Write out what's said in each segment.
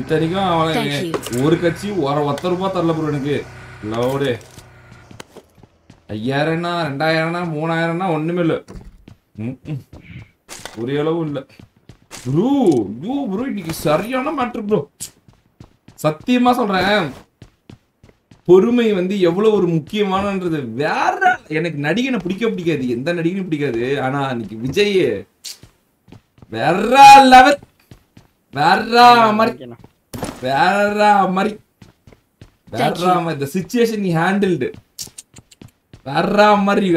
இத்தனைக்கும் அவன் ஒரு கட்சி ஒத்த ரூபாய் தரல ப்ரோ எனக்கு லவுடு 5000 2000 3000 ஒண்ணுமே இல்ல ஒரு அளவு இல்ல ப்ரோ ப்ரோ இன்னைக்கு சரியான மேட்டர் ப்ரோ சத்தியமா சொல்றேன் பொறுமை வந்து எவ்வளவு ஒரு முக்கியமானன்றது வேற எனக்கு நடிகனை பிடிக்காது எந்த நடிகனும் பிடிக்காது ஆனா இன்னைக்கு விஜய் வேற லெவல் வேற மாதிரி the situation he handled வேற மாதிரி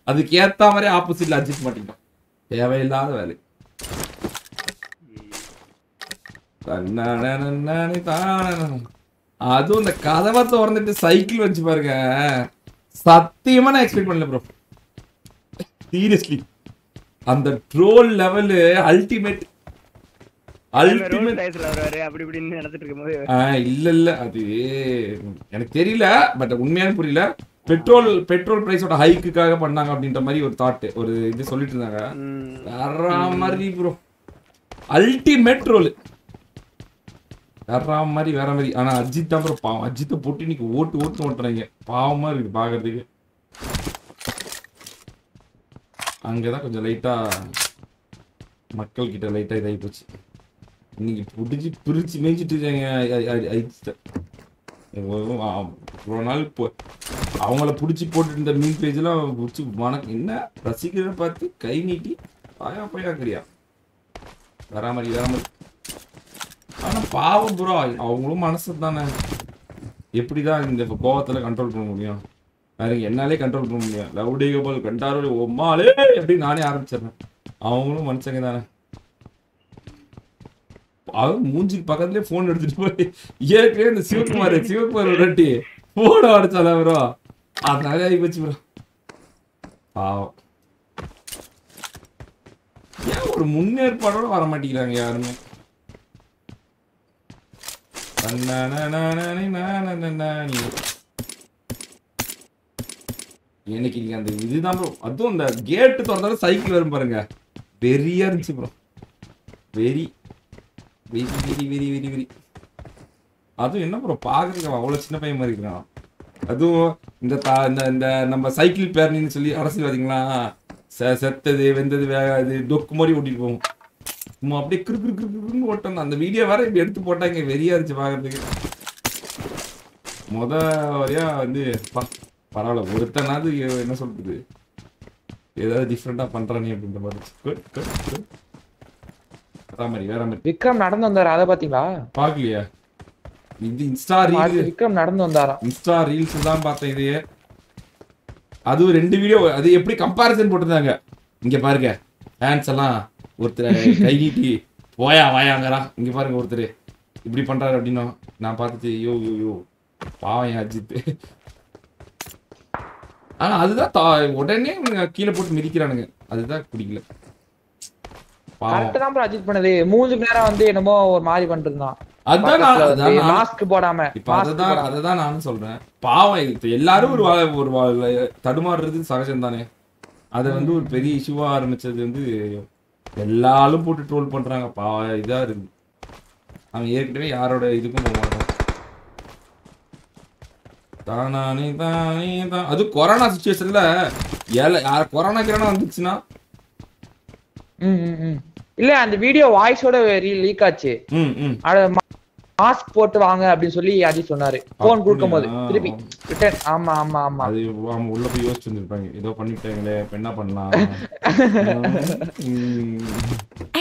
அதுக்கு ஏத்த மாதிரி ஆப்போசிட்ல அட்ஜஸ்ட் பண்ணிட்டோம் தேவையில்லாத வேலை அதுவும் இந்த கதவை திறந்துட்டு சைக்கிள் வச்சு பாருங்க சத்தியமா நான் எக்ஸ்பெக்ட் பண்ணல ப்ரோ சீரியஸ்லி அந்த ட்ரோல் லெவல் அல்டிமேட் இல்ல அது எனக்கு தெரியல பட் உண்மையான புரியல பெட்ரோல் பிரைஸோட ஹைக்குக்காக பண்ணாங்க அப்படின்ற மாதிரி ஒரு தாட் ஒரு இது சொல்லிட்டு இருந்தாங்க வேற மாதிரி ப்ரோ அல்டிமேட் ட்ரோல் வேற மாதிரி ஆனா அஜித் தான் ப்ரோ பாவம் அஜித்தை போட்டு இன்னைக்கு ஓட்டு ஓட்டுறாங்க பாவமா இருக்கு பாக்குறதுக்கு அங்கதான் கொஞ்சம் லைட்டா மக்கள் கிட்ட லைட்டா இதாகி போச்சு இன்னைக்கு புடிச்சு பிரிச்சு மேய்ச்சிட்டு இருக்காங்க இவ்வளோ நாள் அவங்கள பிடிச்சி போட்டு இருந்த மீன் பேஜ்லாம் பிடிச்சி வணக்கம் என்ன ரசிக்கிறத பார்த்து கை நீட்டி பயாக்கிறியா வேற மாதிரி ஆனா பாவம் ப்ரோ அவங்களும் மனசு தானே எப்படிதான் இந்த கோவத்துல கண்ட்ரோல் பண்ண முடியும் வேற என்னாலே கண்ட்ரோல் பண்ண முடியும் லவுடே கோபால் கண்டாரோ ஒம்மாலே அப்படின்னு நானே ஆரம்பிச்சிடுறேன் அவங்களும் மனுஷங்க தானே அவன் மூஞ்சிக்கு பக்கத்துலயே போன் எடுத்துட்டு போய் ஏற்கனவே இந்த சிவகுமார் ஒரு வாட்டி போன அடிச்சால ப்ரோ அதனால ஆகி போச்சு ப்ரோ பாவம் ஏன் ஒரு முன்னேற்பாடோட வர மாட்டேங்கிறாங்க யாருமே எனக்கு இங்க அந்த இதுதான் ப்ரோ அதுவும் அந்த கேட்டு திறந்தாலும் சைக்கிள் வரும் பாருங்க வெறியா இருந்துச்சு ப்ரோ வெரி அதுவும் என்ன ப்ரோ பாக்குறதுக்கு அவ்வளவு சின்ன பையன் மாதிரி இருக்கான் அதுவும் இந்த நம்ம சைக்கிள் பேரணின்னு சொல்லி அரசியல்வாதிங்களா செத்தது வெந்தது வேகாது டொக்கு மாதிரி ஓட்டிட்டு போவோம் சும்மா அப்படியே கிருக்குன்னு ஓட்டணும் அந்த வீடியோ வேற இப்படி எடுத்து போட்டாங்க வெறியா இருந்துச்சு பாக்குறதுக்கு வரையா வந்து பரவாயில்ல ஒருத்தனாவது என்ன சொல்றது ஏதாவது டிஃப்ரெண்டா பண்றானே அப்படின்ற மாதிரி வேற மாதிரி விக்ரம் நடந்து வந்தாரு அத பாத்தீங்களா பாக்கலையா இது இன்ஸ்டா ரீல்ஸ் விக்ரம் நடந்து வந்தாரா இன்ஸ்டா ரீல்ஸ் தான் பார்த்தேன் இது அது ரெண்டு வீடியோ அது எப்படி கம்பேரிசன் போட்டிருந்தாங்க இங்க பாருங்க ஃபேன்ஸ் எல்லாம் ஒருத்தர் கை நீட்டி வாயாங்கறா இங்க பாருங்க ஒருத்தர் இப்படி பண்றாரு அப்படின்னா நான் பார்த்துட்டு யோ பாவம் அஜித் ஆனா அதுதான் உடனே கீழே போட்டு மிதிக்கிறானுங்க அதுதான் பிடிக்கல கரெக்ட் தான் ப்ரோ அஜித் பண்ணது மூஞ்சுக்கு நேரா வந்து என்னமோ ஒரு மாதிரி பண்ணிருந்தான் அதான் மாஸ்க் போடாம இப்ப அததான் நானும் சொல்றேன் பாவம் எல்லாரும் ஒரு தடுமாறுறது சகஜம் தானே அதை வந்து ஒரு பெரிய இஷ்யூவா ஆரம்பிச்சது வந்து எல்லாரும் போட்டு ட்ரோல் பண்றாங்க பாவம் இதா இருக்கு அவன் ஏற்கனவே யாரோட இதுக்கும் போக மாட்டான் தானே அது கொரோனா சிச்சுவேஷன்ல கொரோனா வந்துச்சுன்னா இல்ல அந்த வீடியோ வாய்ஸோட லீக் ஆச்சு மாஸ்க் போட்டு வாங்க அப்படின்னு சொல்லி அஜித் சொன்னாரு போன் கொடுக்கும்போது திருப்பி ரிட்டர்ன் ஆமா ஆமா ஆமா அது அவங்க உள்ள போய் யோசிச்சு இருந்திருப்பாங்க ஏதோ பண்ணிட்டாங்களே இப்ப என்ன பண்ணலாம்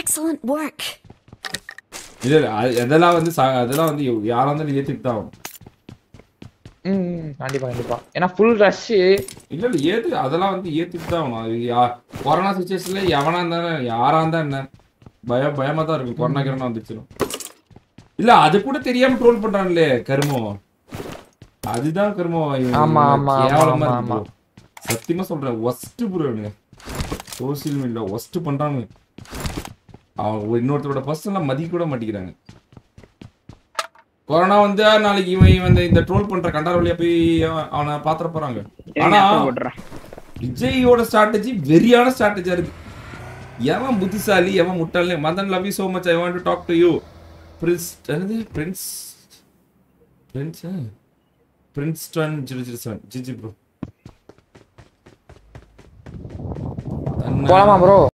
எக்ஸலென்ட் வொர்க் இல்ல அதெல்லாம் வந்து யாரா இருந்தாலும் ஏத்துக்கிட்டு தான் கண்டிப்பா கண்டிப்பா ஏன்னா ஃபுல் ரஷ் இல்ல அதெல்லாம் வந்து ஏத்துக்கிட்டு தான் ஆகணும் கொரோனா சிச்சுவேஷன்ல எவனா இருந்தா யாரா இருந்தா என்ன பயமா தான் இருக்கும் கொரோனா வந்துச்சு இல்ல அது கூட தெரியாம ட்ரோல் பண்றான்ல கருமம் அதுதான் கருமம் கேவலமா இருக்கு சத்தியமா சொல்றேன் worst bro social media worst பண்றாங்க அவன் இன்னொருத்தரோட பர்சனலா மதிக்க கூட மாட்டேங்கிறாங்க கொரோனா வந்து நாளைக்கு இவன் வந்து இந்த ட்ரோல் பண்ற கண்டார வழியா போய் அவனை பாத்திர போறாங்க ஆனா விஜயோட ஸ்ட்ராட்டஜி வெறியான ஸ்ட்ராட்டஜியா இருக்கு எவன் புத்திசாலி எவன் முட்டாளி Madan love you so much I want to talk to you Princeton 007 GG bro போலாமா ப்ரோ